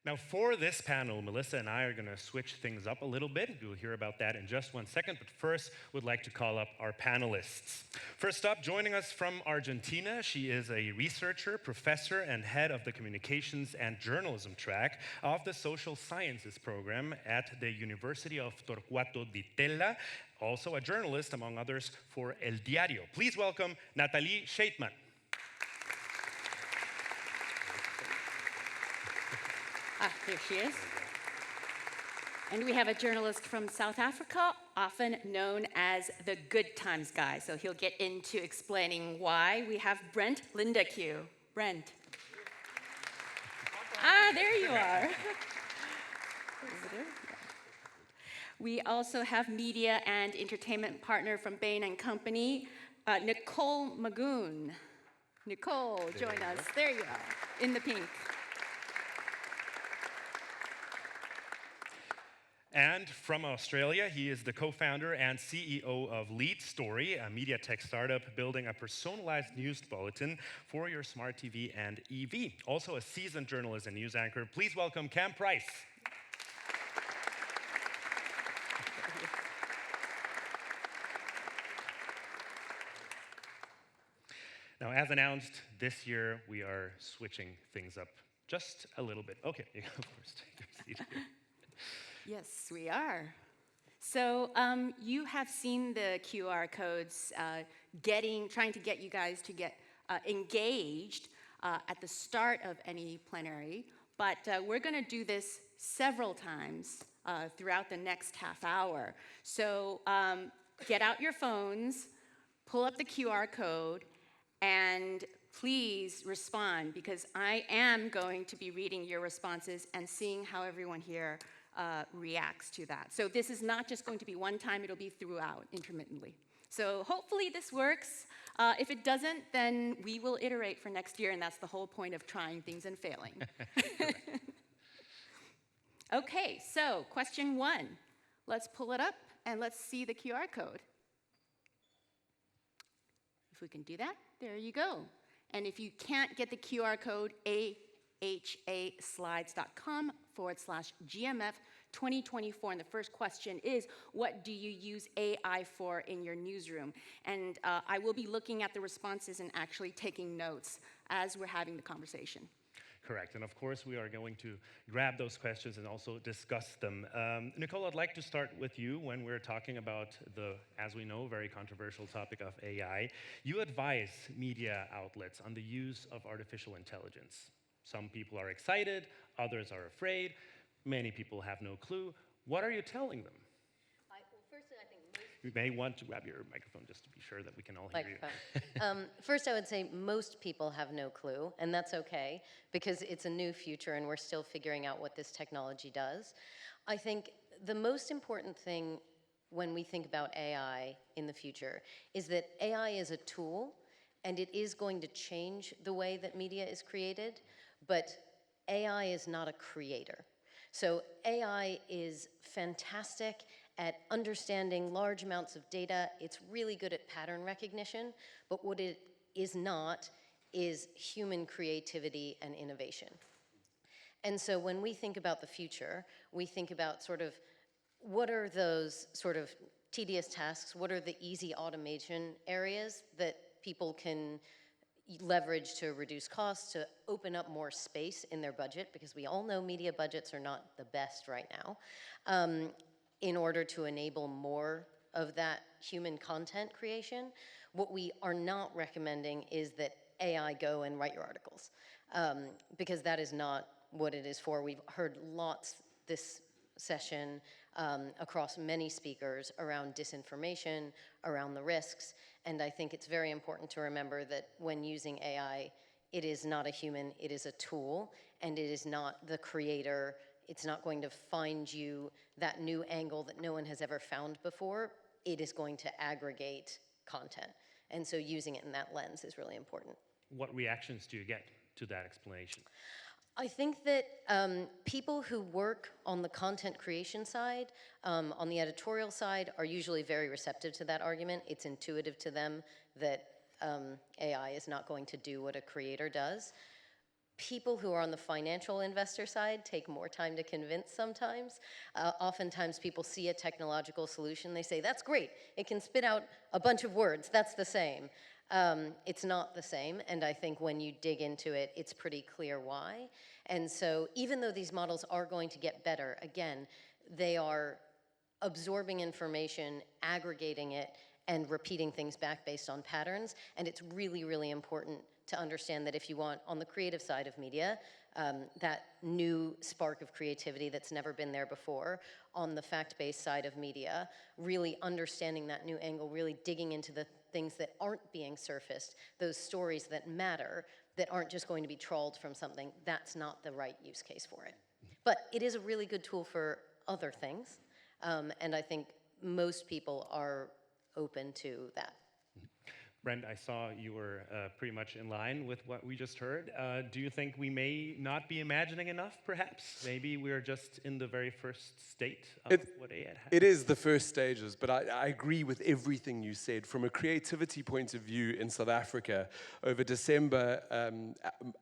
Now, for this panel, Melissa and I are going to switch things up a little bit. You'll hear about that in just 1 second, but first, we'd like to call up our panelists. First up, joining us from Argentina, she is a researcher, professor, and head of the Communications and Journalism track of the Social Sciences program at the University of Torquato di Tella, also a journalist, among others, for El Diario. Please welcome Natalí Schejtman. Here she is. And we have a journalist from South Africa, often known as the Good Times guy. So he'll get into explaining why. We have Brent Lindeque. Brent. There you are. We also have media and entertainment partner from Bain & Company, Nicole Magoon. Nicole, join us. There you are, in the pink. And from Australia, he is the co-founder and CEO of LeadStory, a media tech startup building a personalized news bulletin for your smart TV and EV. Also a seasoned journalist and news anchor. Please welcome Cam Price. Now, as announced, this year we are switching things up just a little bit. Okay, you go first. Take your seat here. Yes, we are. So you have seen the QR codes trying to get you guys to get engaged at the start of any plenary, but we're going to do this several times throughout the next half hour. So get out your phones, pull up the QR code, and please respond, because I am going to be reading your responses and seeing how everyone here reacts to that. So this is not just going to be one time, it'll be throughout, intermittently. So hopefully this works. If it doesn't, then we will iterate for next year, and that's the whole point of trying things and failing. Okay, so question 1. Let's pull it up and let's see the QR code. If we can do that, there you go. And if you can't get the QR code, ahaslides.com/GMF2024. And the first question is, what do you use AI for in your newsroom? And I will be looking at the responses and actually taking notes as we're having the conversation. Correct, and of course we are going to grab those questions and also discuss them. Nicole, I'd like to start with you when we're talking about the, as we know, very controversial topic of AI. You advise media outlets on the use of artificial intelligence. Some people are excited, others are afraid, many people have no clue. What are you telling them? You may want to grab your microphone just to be sure that we can all hear you. First, I would say most people have no clue, and that's okay, because it's a new future and we're still figuring out what this technology does. I think the most important thing when we think about AI in the future is that AI is a tool, and it is going to change the way that media is created, but AI is not a creator. So AI is fantastic at understanding large amounts of data. It's really good at pattern recognition, but what it is not is human creativity and innovation. And so when we think about the future, we think about sort of what are those sort of tedious tasks, what are the easy automation areas that people can leverage to reduce costs, to open up more space in their budget, because we all know media budgets are not the best right now, in order to enable more of that human content creation. What we are not recommending is that AI go and write your articles, because that is not what it is for. We've heard lots this session across many speakers around disinformation, around the risks, and I think it's very important to remember that when using AI, it is not a human, it is a tool, and it is not the creator. It's not going to find you that new angle that no one has ever found before. It is going to aggregate content. And so using it in that lens is really important. What reactions do you get to that explanation? I think that people who work on the content creation side, on the editorial side, are usually very receptive to that argument. It's intuitive to them that AI is not going to do what a creator does. people who are on the financial investor side take more time to convince sometimes. Oftentimes people see a technological solution, they say, that's great, it can spit out a bunch of words, that's the same. It's not the same, and I think when you dig into it, it's pretty clear why. And so even though these models are going to get better, again, they are absorbing information, aggregating it, and repeating things back based on patterns. And it's really, really important to understand that if you want, on the creative side of media, that new spark of creativity that's never been there before, on the fact-based side of media, really understanding that new angle, really digging into the things that aren't being surfaced, those stories that matter, that aren't just going to be trawled from something, that's not the right use case for it. But it is a really good tool for other things, and I think most people are open to that. Brent, I saw you were pretty much in line with what we just heard. Do you think we may not be imagining enough, perhaps? Maybe we're just in the very first state of what AI has. It is the first stages, but I agree with everything you said. From a creativity point of view in South Africa, over December,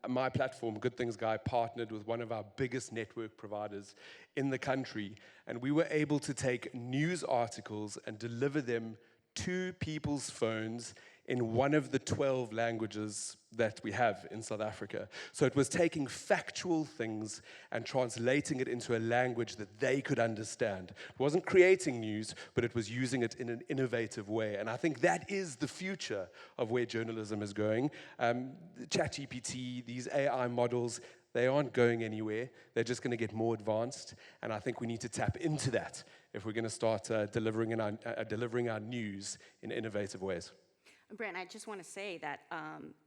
my platform, Good Things Guy, partnered with one of our biggest network providers in the country, and we were able to take news articles and deliver them to people's phones in one of the 12 languages that we have in South Africa. So it was taking factual things and translating it into a language that they could understand. It wasn't creating news, but it was using it in an innovative way. And I think that is the future of where journalism is going. ChatGPT, these AI models, they aren't going anywhere. They're just going to get more advanced. And I think we need to tap into that if we're going to start delivering our news in innovative ways. Brent, I just want to say that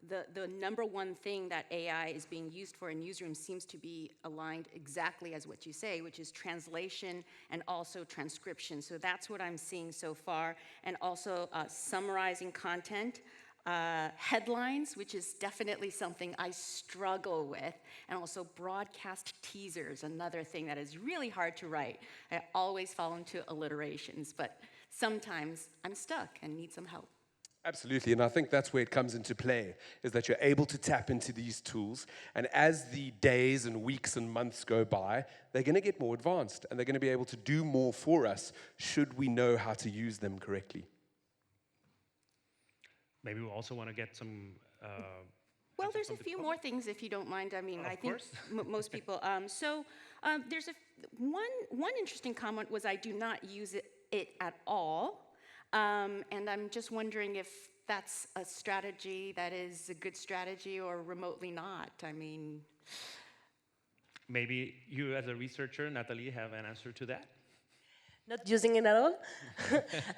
the number one thing that AI is being used for in newsrooms seems to be aligned exactly as what you say, which is translation and also transcription. So that's what I'm seeing so far, and also summarizing content. Headlines, which is definitely something I struggle with, and also broadcast teasers, another thing that is really hard to write. I always fall into alliterations, but sometimes I'm stuck and need some help. Absolutely, and I think that's where it comes into play, is that you're able to tap into these tools, and as the days and weeks and months go by, they're going to get more advanced, and they're going to be able to do more for us, should we know how to use them correctly. Maybe we also want to get some... well, there's a few more things, if you don't mind. I mean, I think most people... there's one interesting comment was I do not use it at all. And I'm just wondering if that's a strategy that is a good strategy or remotely not. I mean... Maybe you as a researcher, Natalí, have an answer to that? Not using it at all?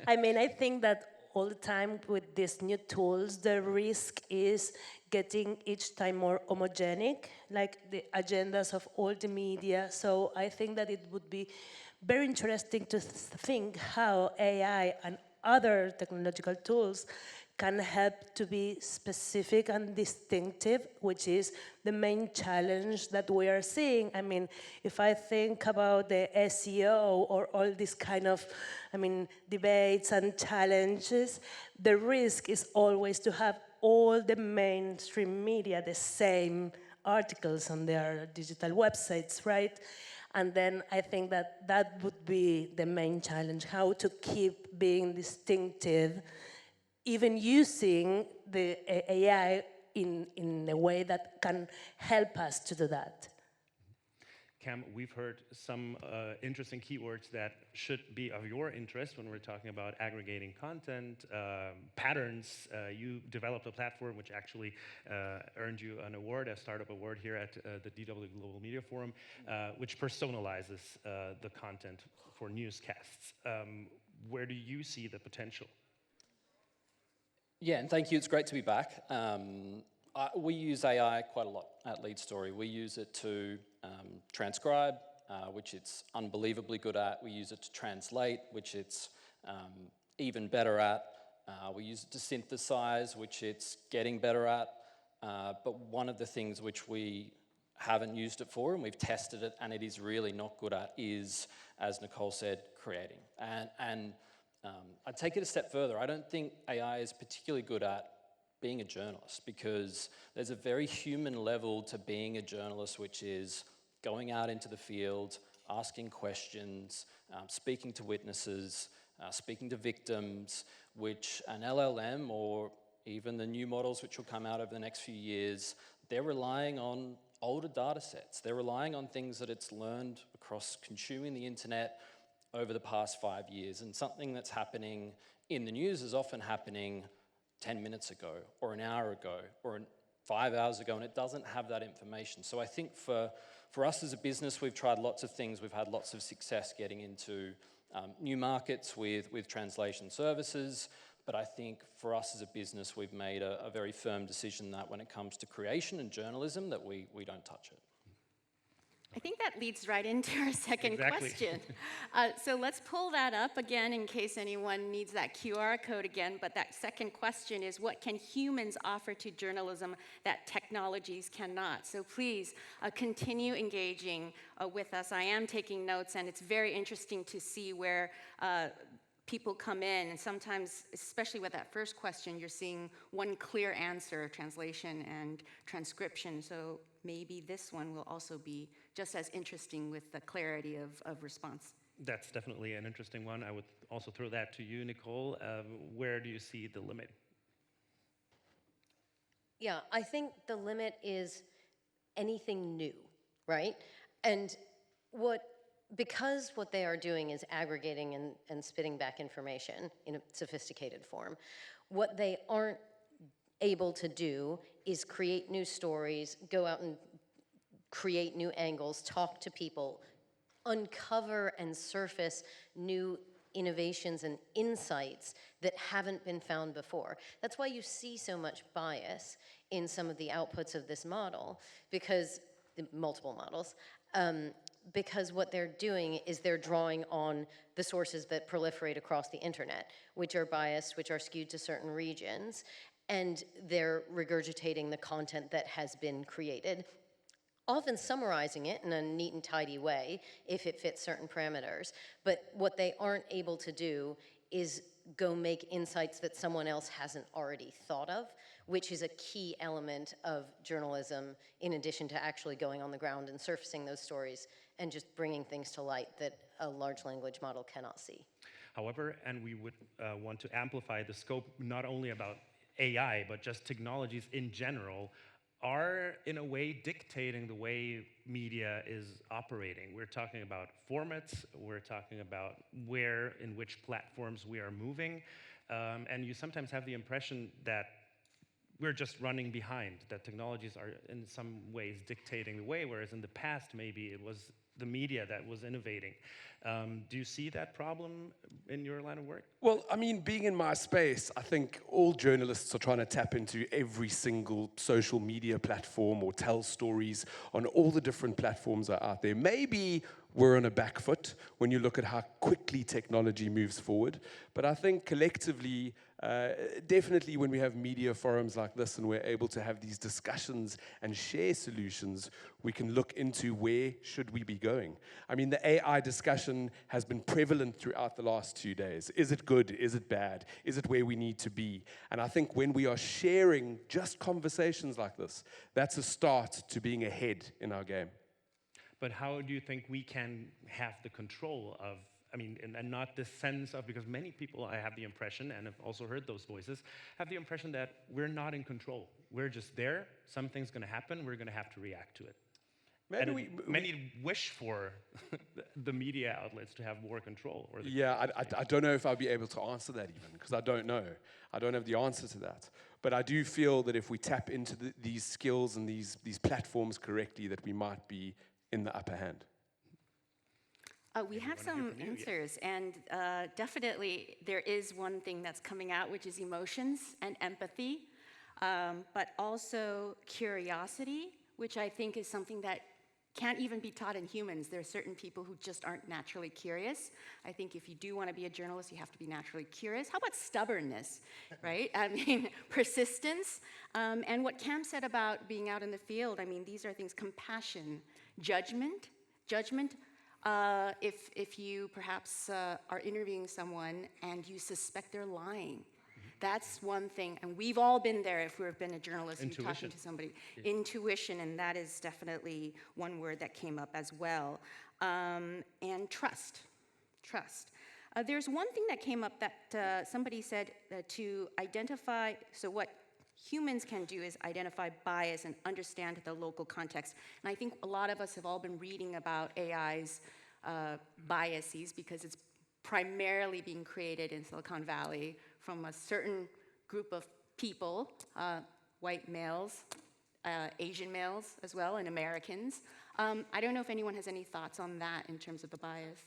I mean, I think that all the time with these new tools, the risk is getting each time more homogenic, like the agendas of all the media. So I think that it would be very interesting to think how AI and other technological tools can help to be specific and distinctive, which is the main challenge that we are seeing. I mean, if I think about the SEO or all these kind of, debates and challenges, the risk is always to have all the mainstream media the same articles on their digital websites, right? And then I think that that would be the main challenge, how to keep being distinctive, even using the AI in a way that can help us to do that. Cam, we've heard some interesting keywords that should be of your interest when we're talking about aggregating content, patterns. You developed a platform which actually earned you an award, a startup award here at the DW Global Media Forum, which personalizes the content for newscasts. Where do you see the potential? Yeah, and thank you. It's great to be back. We use AI quite a lot at LeadStory. We use it to transcribe, which it's unbelievably good at. We use it to translate, which it's even better at. We use it to synthesize, which it's getting better at. But one of the things which we haven't used it for, and we've tested it, and it is really not good at, is, as Nicole said, creating. And I'd take it a step further. I don't think AI is particularly good at being a journalist, because there's a very human level to being a journalist, which is going out into the field, asking questions, speaking to witnesses, speaking to victims, which an LLM or even the new models which will come out over the next few years, they're relying on older data sets. They're relying on things that it's learned across consuming the internet over the past 5 years. And something that's happening in the news is often happening 10 minutes ago, or an hour ago, or 5 hours ago, and it doesn't have that information. So I think for us as a business, we've tried lots of things. We've had lots of success getting into new markets with translation services. But I think for us as a business, we've made a very firm decision that when it comes to creation and journalism, that we don't touch it. I think that leads right into our second Exactly. question. So let's pull that up again in case anyone needs that QR code again. But that second question is, what can humans offer to journalism that technologies cannot? So please continue engaging with us. I am taking notes, and it's very interesting to see where people come in, and sometimes, especially with that first question, you're seeing one clear answer, translation and transcription. So maybe this one will also be just as interesting with the clarity of response. That's definitely an interesting one. I would also throw that to you, Nicole. Where do you see the limit? Yeah, I think the limit is anything new, right? And because what they are doing is aggregating and spitting back information in a sophisticated form, what they aren't able to do is create new stories, go out and create new angles, talk to people, uncover and surface new innovations and insights that haven't been found before. That's why you see so much bias in some of the outputs of this model, because the multiple models, because what they're doing is they're drawing on the sources that proliferate across the internet, which are biased, which are skewed to certain regions, and they're regurgitating the content that has been created, often summarizing it in a neat and tidy way if it fits certain parameters. But what they aren't able to do is go make insights that someone else hasn't already thought of, which is a key element of journalism, in addition to actually going on the ground and surfacing those stories and just bringing things to light that a large language model cannot see. However, and we would want to amplify the scope not only about AI, but just technologies in general, are in a way dictating the way media is operating. We're talking about formats, we're talking about in which platforms we are moving, and you sometimes have the impression that we're just running behind, that technologies are in some ways dictating the way, whereas in the past maybe it was the media that was innovating. Do you see that problem in your line of work? Well, I mean, being in my space, I think all journalists are trying to tap into every single social media platform or tell stories on all the different platforms that are out there. Maybe we're on a back foot when you look at how quickly technology moves forward. But I think collectively, definitely when we have media forums like this and we're able to have these discussions and share solutions, we can look into where should we be going. I mean, the AI discussion has been prevalent throughout the last 2 days. Is it good? Is it bad? Is it where we need to be? And I think when we are sharing just conversations like this, that's a start to being ahead in our game. But how do you think we can have the control of, I mean, and not this sense of, because many people, I have the impression, and I've also heard those voices, have the impression that we're not in control. We're just there, something's going to happen, we're going to have to react to it. Many wish for the media outlets to have more control. I don't know if I'll be able to answer that even, because I don't know. I don't have the answer to that. But I do feel that if we tap into these skills and these platforms correctly, that we might be in the upper hand. We have some answers, and definitely there is one thing that's coming out, which is emotions and empathy, but also curiosity, which I think is something that can't even be taught in humans. There are certain people who just aren't naturally curious. I think if you do want to be a journalist, you have to be naturally curious. How about stubbornness, right? I mean, persistence, and what Cam said about being out in the field. I mean, these are things, compassion, judgment. If you perhaps are interviewing someone and you suspect they're lying, That's one thing, and we've all been there if we've been a journalist and you're talking Intuition. to somebody. Intuition, and that is definitely one word that came up as well. And trust. Trust. There's one thing that came up that somebody said to identify, so what humans can do is identify bias and understand the local context. And I think a lot of us have all been reading about AI's biases because it's primarily being created in Silicon Valley from a certain group of people, white males, Asian males as well, and Americans. I don't know if anyone has any thoughts on that in terms of the bias.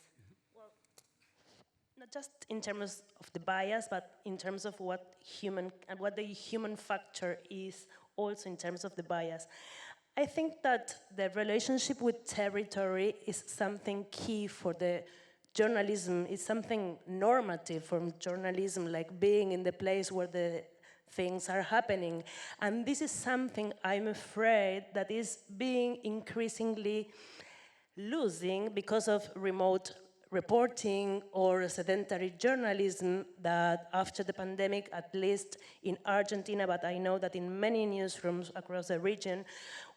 Not just in terms of the bias, but in terms of what the human factor is, also in terms of the bias. I think that the relationship with territory is something key for the journalism. It's something normative for journalism, like being in the place where the things are happening. And this is something I'm afraid that is being increasingly losing because of remote reporting or sedentary journalism that after the pandemic, at least in Argentina, but I know that in many newsrooms across the region,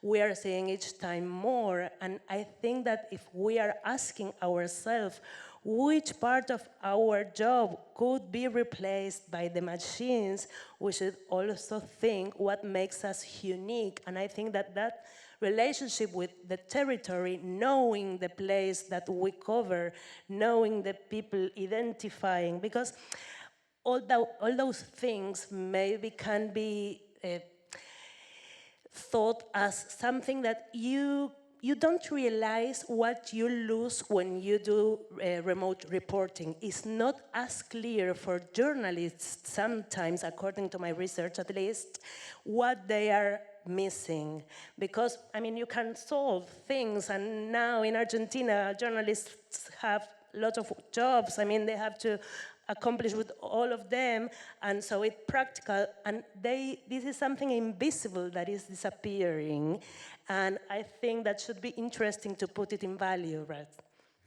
we are seeing each time more. And I think that if we are asking ourselves which part of our job could be replaced by the machines, we should also think what makes us unique. And I think that that relationship with the territory, knowing the place that we cover, knowing the people, identifying, because all those things maybe can be thought as something that you don't realize what you lose when you do remote reporting. It's not as clear for journalists sometimes, according to my research at least, what they are missing. Because, I mean, you can solve things, and now in Argentina, journalists have lots of jobs. I mean, they have to accomplish with all of them, and so it's practical, and this is something invisible that is disappearing, and I think that should be interesting to put it in value, right?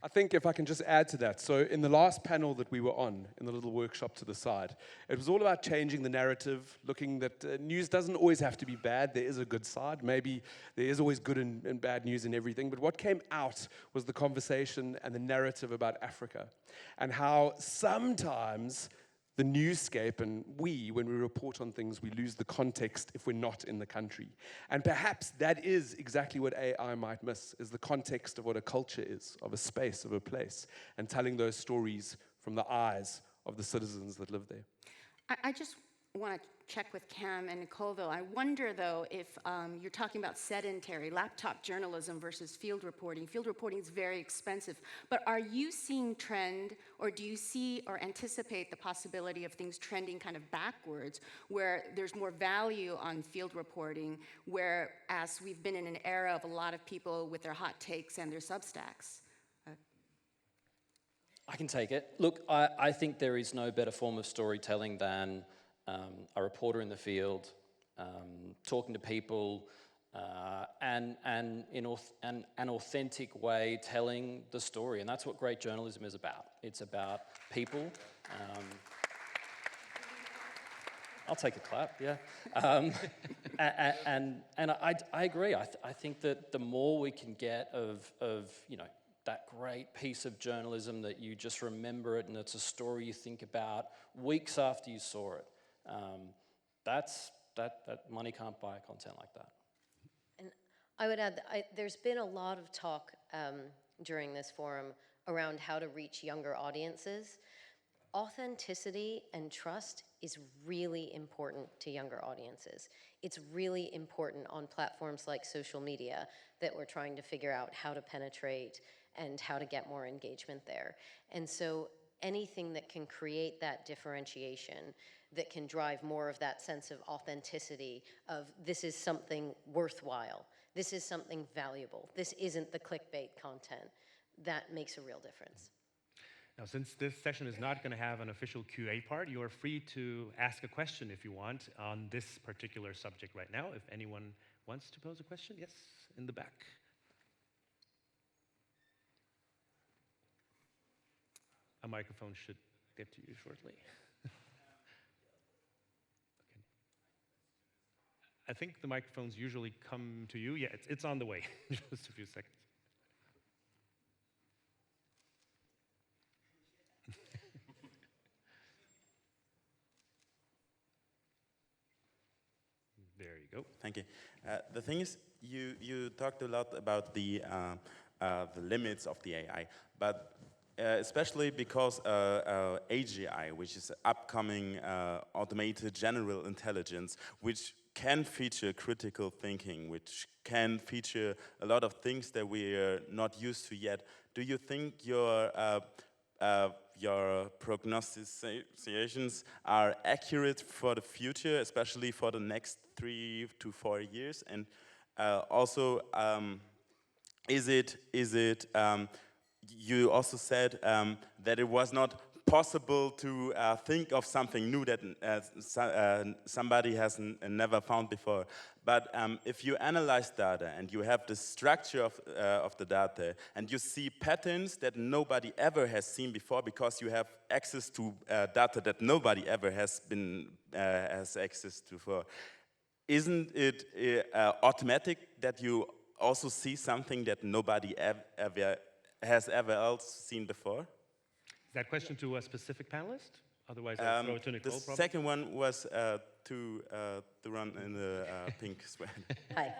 I think if I can just add to that, so in the last panel that we were on, in the little workshop to the side, it was all about changing the narrative, looking that news doesn't always have to be bad, there is a good side, maybe there is always good and bad news in everything, but what came out was the conversation and the narrative about Africa, and how sometimes the newscape and when we report on things, we lose the context if we're not in the country. And perhaps that is exactly what AI might miss, is the context of what a culture is, of a space, of a place, and telling those stories from the eyes of the citizens that live there. I just want to check with Cam and Nicole, though. I wonder, though, if you're talking about sedentary, laptop journalism versus field reporting. Field reporting is very expensive. But are you seeing trend, or do you see or anticipate the possibility of things trending kind of backwards, where there's more value on field reporting, whereas we've been in an era of a lot of people with their hot takes and their Substacks? I can take it. Look, I think there is no better form of storytelling than a reporter in the field, talking to people, and in an authentic way telling the story. And that's what great journalism is about. It's about people. I'll take a clap, yeah. And I agree. I think that the more we can get of that great piece of journalism that you just remember it and it's a story you think about weeks after you saw it, that money can't buy content like that. And I would add that there's been a lot of talk during this forum around how to reach younger audiences. Authenticity and trust is really important to younger audiences. It's really important on platforms like social media that we're trying to figure out how to penetrate and how to get more engagement there. And so anything that can create that differentiation, that can drive more of that sense of authenticity, of this is something worthwhile, this is something valuable, this isn't the clickbait content, that makes a real difference. Now, since this session is not going to have an official QA part, you are free to ask a question if you want on this particular subject right now. If anyone wants to pose a question, yes, in the back. A microphone should get to you shortly. I think the microphones usually come to you. Yeah, it's on the way. Just a few seconds. There you go. Thank you. The thing is, you talked a lot about the limits of the AI, but especially because AGI, which is upcoming automated general intelligence, which can feature critical thinking, which can feature a lot of things that we are not used to yet. Do you think your prognostications are accurate for the future, especially for the next 3 to 4 years? And also, you also said that it was not possible to think of something new that somebody has never found before. But if you analyze data and you have the structure of the data and you see patterns that nobody ever has seen before because you have access to data that nobody ever has access to before, isn't it automatic that you also see something that nobody has ever else seen before? Is that question to a specific panelist? Otherwise, I'll throw it to Nicole. The second one was to the run in the pink sweater. Hi.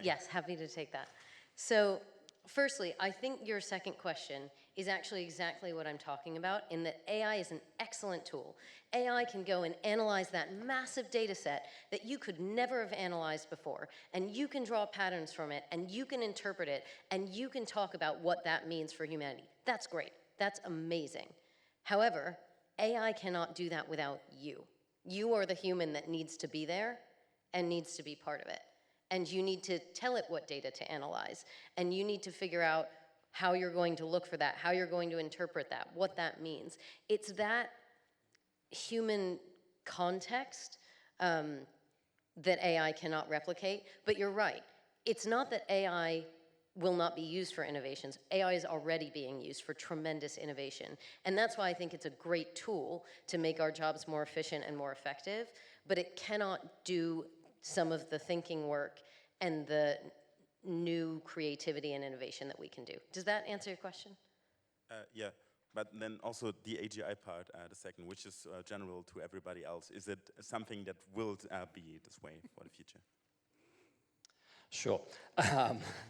Yes, happy to take that. So, firstly, I think your second question is actually exactly what I'm talking about, in that AI is an excellent tool. AI can go and analyze that massive data set that you could never have analyzed before, and you can draw patterns from it, and you can interpret it, and you can talk about what that means for humanity. That's great. That's amazing. However, AI cannot do that without you. You are the human that needs to be there and needs to be part of it. And you need to tell it what data to analyze. And you need to figure out how you're going to look for that, how you're going to interpret that, what that means. It's that human context that AI cannot replicate. But you're right. It's not that AI will not be used for innovations. AI is already being used for tremendous innovation. And that's why I think it's a great tool to make our jobs more efficient and more effective, but it cannot do some of the thinking work and the new creativity and innovation that we can do. Does that answer your question? Yeah, but then also the AGI part, the second, which is general to everybody else. Is it something that will be this way for the future? Sure.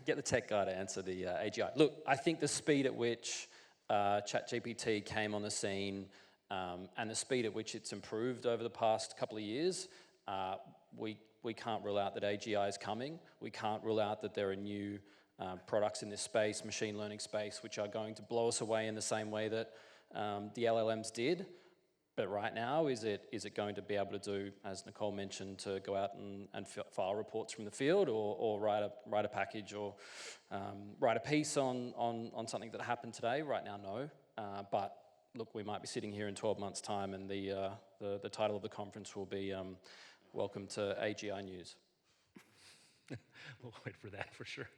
Get the tech guy to answer the AGI. Look, I think the speed at which ChatGPT came on the scene and the speed at which it's improved over the past couple of years, we can't rule out that AGI is coming. We can't rule out that there are new products in this space, machine learning space, which are going to blow us away in the same way that the LLMs did. But right now, is it going to be able to do, as Nicole mentioned, to go out and file reports from the field, or write a package, or write a piece on something that happened today? Right now, no. But look, we might be sitting here in 12 months' time, and the title of the conference will be "Welcome to AGI News." We'll wait for that for sure.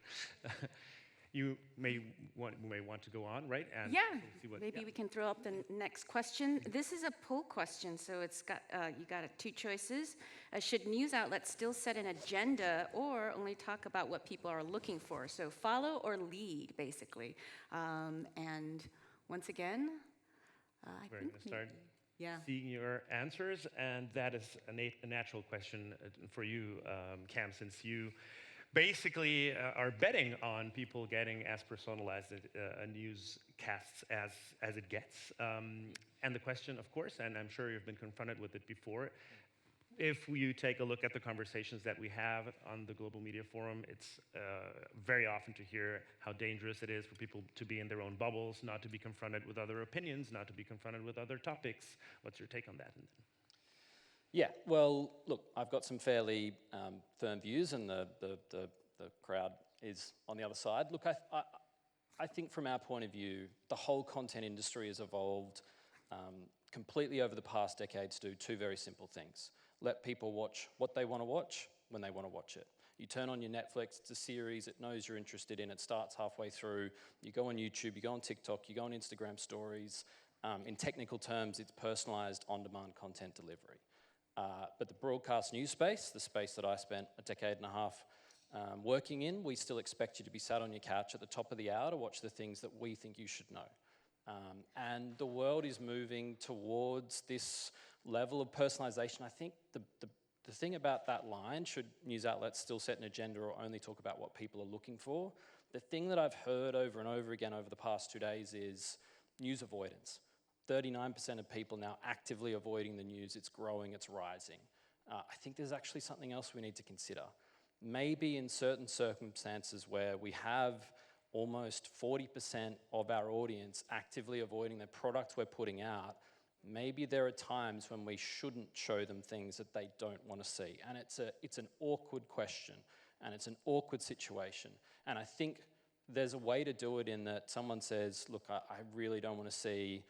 You may want to go on, right? And Yeah, see what, maybe we can throw up the next question. This is a poll question, so it's got you got two choices. Should news outlets still set an agenda or only talk about what people are looking for? So follow or lead, basically. And once again, I we're think going to start yeah. seeing your answers, and that is a natural question for you, Cam, since you basically are betting on people getting as personalized a newscasts as it gets. And the question, of course, and I'm sure you've been confronted with it before, if you take a look at the conversations that we have on the Global Media Forum, it's very often to hear how dangerous it is for people to be in their own bubbles, not to be confronted with other opinions, not to be confronted with other topics. What's your take on that? Yeah, well, look, I've got some fairly firm views, and the crowd is on the other side. Look, I think from our point of view, the whole content industry has evolved completely over the past decade to do two very simple things. Let people watch what they want to watch when they want to watch it. You turn on your Netflix, it's a series, it knows you're interested in, it starts halfway through. You go on YouTube, you go on TikTok, you go on Instagram stories. In technical terms, it's personalized on-demand content delivery. But the broadcast news space, the space that I spent a decade and a half working in, we still expect you to be sat on your couch at the top of the hour to watch the things that we think you should know. And the world is moving towards this level of personalization. I think the thing about that line, should news outlets still set an agenda or only talk about what people are looking for, the thing that I've heard over and over again over the past 2 days is news avoidance. 39% of people now actively avoiding the news. It's growing, it's rising. I think there's actually something else we need to consider. Maybe in certain circumstances where we have almost 40% of our audience actively avoiding the product we're putting out, maybe there are times when we shouldn't show them things that they don't want to see. And it's an awkward question, and it's an awkward situation. And I think there's a way to do it in that someone says, look, I really don't want to see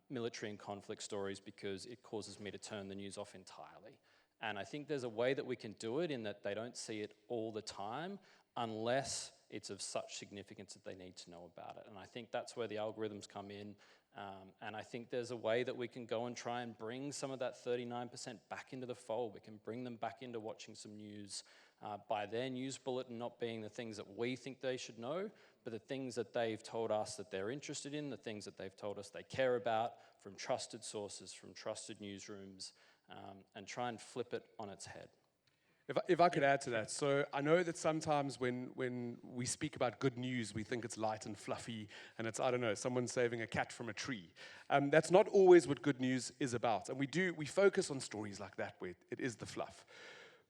military and conflict stories because it causes me to turn the news off entirely. And I think there's a way that we can do it in that they don't see it all the time unless it's of such significance that they need to know about it. And I think that's where the algorithms come in. And I think there's a way that we can go and try and bring some of that 39% back into the fold. We can bring them back into watching some news by their news bulletin not being the things that we think they should know, but the things that they've told us that they're interested in, the things that they've told us they care about from trusted sources, from trusted newsrooms, and try and flip it on its head. If I could add to that, so I know that sometimes when we speak about good news, we think it's light and fluffy, and it's, I don't know, someone saving a cat from a tree. That's not always what good news is about, and we focus on stories like that where it is the fluff.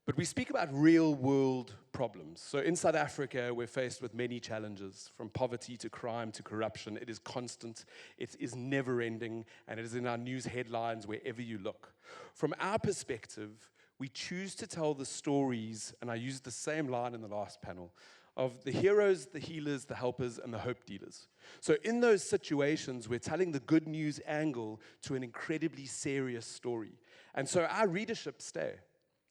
But we speak about real-world problems. So in South Africa, we're faced with many challenges, from poverty to crime to corruption. It is constant, it is never-ending, and it is in our news headlines wherever you look. From our perspective, we choose to tell the stories, and I used the same line in the last panel, of the heroes, the healers, the helpers, and the hope dealers. So in those situations, we're telling the good news angle to an incredibly serious story. And so our readership stay.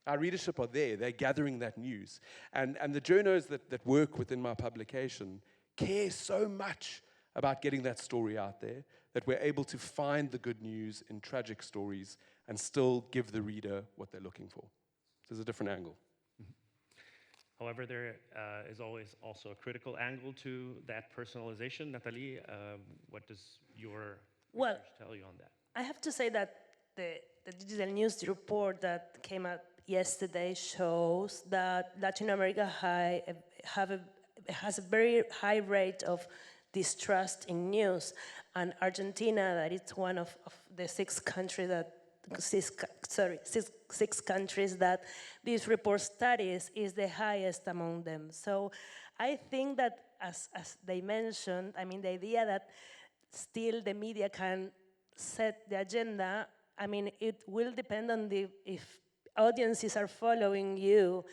Our readership are there, they're gathering that news. And the journos that work within my publication care so much about getting that story out there that we're able to find the good news in tragic stories and still give the reader what they're looking for. There's a different angle. However, there is always also a critical angle to that personalization. Natalí, what does your research tell you on that? I have to say that the digital news report that came out yesterday shows that Latin America has a very high rate of distrust in news, and Argentina, that is one of the six countries that this report studies, is the highest among them. So I think that, as they mentioned, I mean, the idea that still the media can set the agenda, I mean, it will depend on if audiences are following you.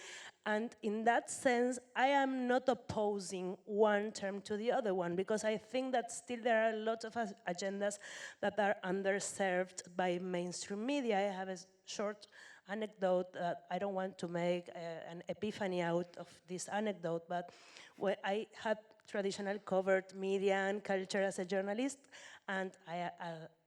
And in that sense, I am not opposing one term to the other one, because I think that still there are a lot of agendas that are underserved by mainstream media. I have a short anecdote that I don't want to make an epiphany out of this anecdote, but when I had traditionally covered media and culture as a journalist, and I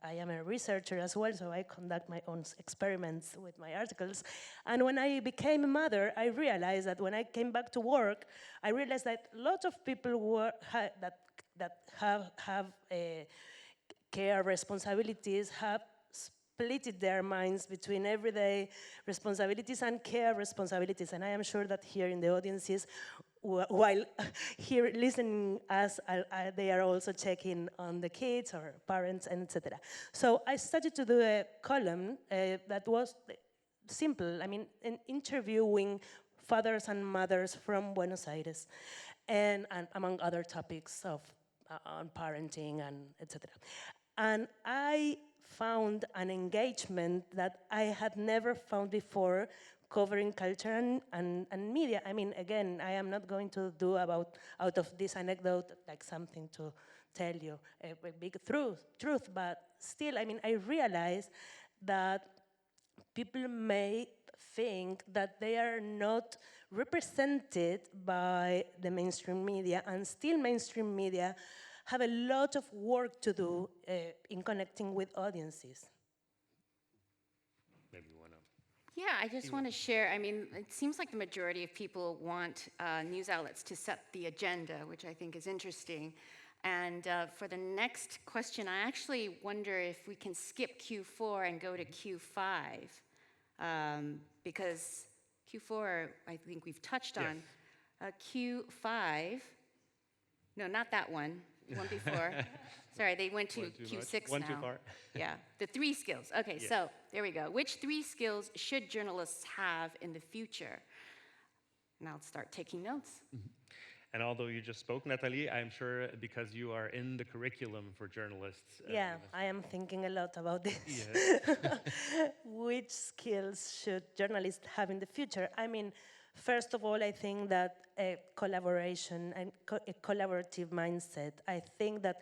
am a researcher as well, so I conduct my own experiments with my articles. And when I became a mother, I realized that when I came back to work, I realized that lots of people that have care responsibilities have split their minds between everyday responsibilities and care responsibilities. And I am sure that here in the audiences, while here listening us, they are also checking on the kids or parents, and etc. So I started to do a column that was simple. I mean, interviewing fathers and mothers from Buenos Aires, and among other topics of on parenting and etc. And I found an engagement that I had never found before, covering culture and media. I mean, again, I am not going to do out of this anecdote like something to tell you a big truth, but still, I mean, I realized that people may think that they are not represented by the mainstream media, and still mainstream media have a lot of work to do in connecting with audiences. Maybe you want to Yeah, I just want to share. I mean, it seems like the majority of people want news outlets to set the agenda, which I think is interesting. And for the next question, I actually wonder if we can skip Q4 and go to Q5, because Q4, I think we've touched on. Q5, no, not that one before. Sorry, they went to Q6 One now. too far. Yeah, the 3 skills. Okay, so there we go. Which 3 skills should journalists have in the future? And I'll start taking notes. And although you just spoke, Natalí, I'm sure because you are in the curriculum for journalists. Yeah, I am thinking a lot about this. Yes. Which skills should journalists have in the future? I mean, first of all, I think that collaboration and a collaborative mindset. I think that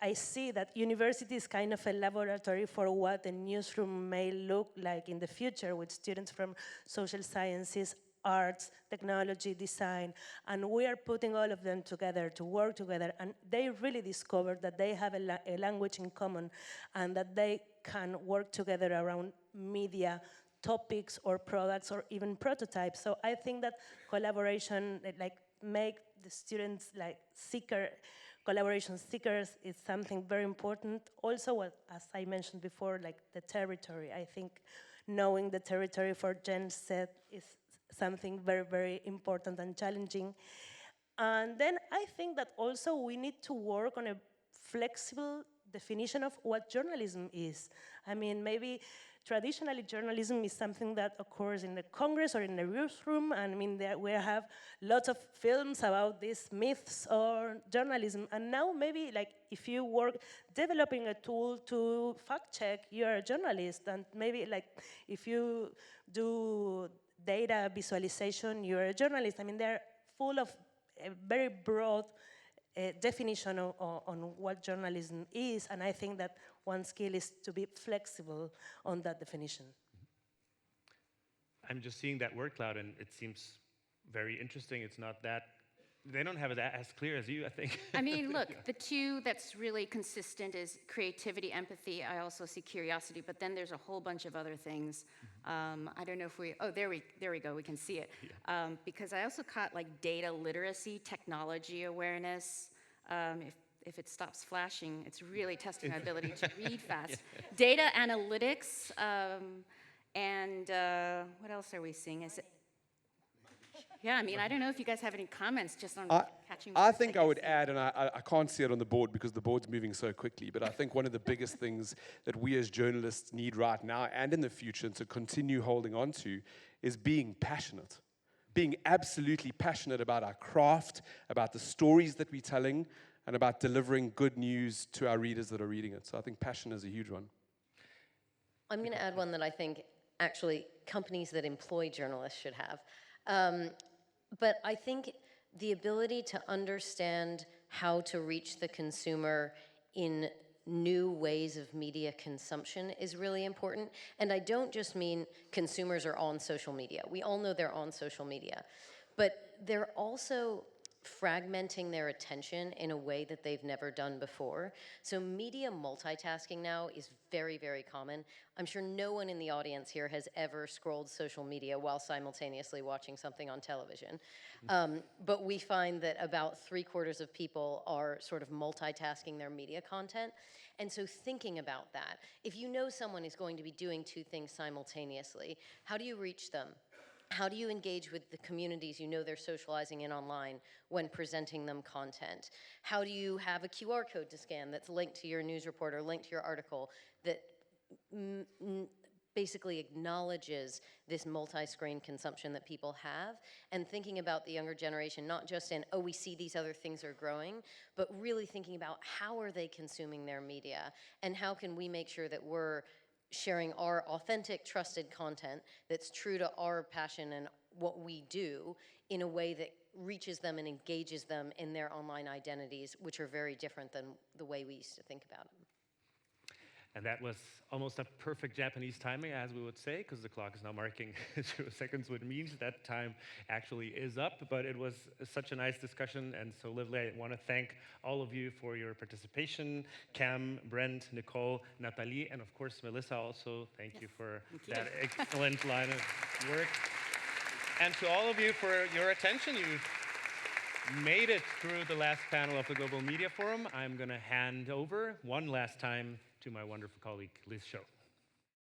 I see that university is kind of a laboratory for what a newsroom may look like in the future with students from social sciences, arts, technology, design, and we are putting all of them together to work together, and they really discovered that they have a language in common and that they can work together around media topics or products or even prototypes. So I think that collaboration, like make the students like collaboration seekers is something very important. Also, as I mentioned before, like the territory. I think knowing the territory for Gen Z is something very, very important and challenging. And then I think that also we need to work on a flexible definition of what journalism is. I mean, maybe traditionally journalism is something that occurs in the Congress or in the newsroom, and I mean, we have lots of films about these myths or journalism, and now maybe like if you work developing a tool to fact check, you're a journalist, and maybe like if you do data visualization, you're a journalist. I mean, they're full of a very broad definition on what journalism is, and I think that one skill is to be flexible on that definition. I'm just seeing that word cloud, and it seems very interesting. It's not that, they don't have it as clear as you, I think. I mean, look, the 2 that's really consistent is creativity, empathy. I also see curiosity, but then there's a whole bunch of other things. I don't know if there we go, we can see it. Yeah. Because I also caught like data literacy, technology awareness. If it stops flashing, it's really testing my ability to read fast. Data analytics, and what else are we seeing? Is it? Yeah, I mean, I don't know if you guys have any comments just on catching. I think I would add, and I can't see it on the board because the board's moving so quickly, but I think one of the biggest things that we as journalists need right now and in the future and to continue holding on to is being passionate. Being absolutely passionate about our craft, about the stories that we're telling, and about delivering good news to our readers that are reading it. So I think passion is a huge one. I'm going to add one that I think actually companies that employ journalists should have. But I think the ability to understand how to reach the consumer in new ways of media consumption is really important. And I don't just mean consumers are on social media. We all know they're on social media. But they're also fragmenting their attention in a way that they've never done before. So media multitasking now is very, very common. I'm sure no one in the audience here has ever scrolled social media while simultaneously watching something on television. But we find that about 3/4 of people are sort of multitasking their media content. And so thinking about that, if you know someone is going to be doing 2 things simultaneously, how do you reach them? How do you engage with the communities you know they're socializing in online when presenting them content? How do you have a QR code to scan that's linked to your news report or linked to your article that basically acknowledges this multi-screen consumption that people have, and thinking about the younger generation, not just in, oh, we see these other things are growing, but really thinking about how are they consuming their media, and how can we make sure that we're sharing our authentic, trusted content that's true to our passion and what we do in a way that reaches them and engages them in their online identities, which are very different than the way we used to think about them. And that was almost a perfect Japanese timing, as we would say, because the clock is now marking 0 seconds, which means that time actually is up. But it was such a nice discussion and so lively. I want to thank all of you for your participation. Cam, Brent, Nicole, Natalí, and of course, Melissa also. Thank you for that excellent line of work. And to all of you for your attention. You've made it through the last panel of the Global Media Forum. I'm going to hand over one last time to my wonderful colleague, Liz Schejtman.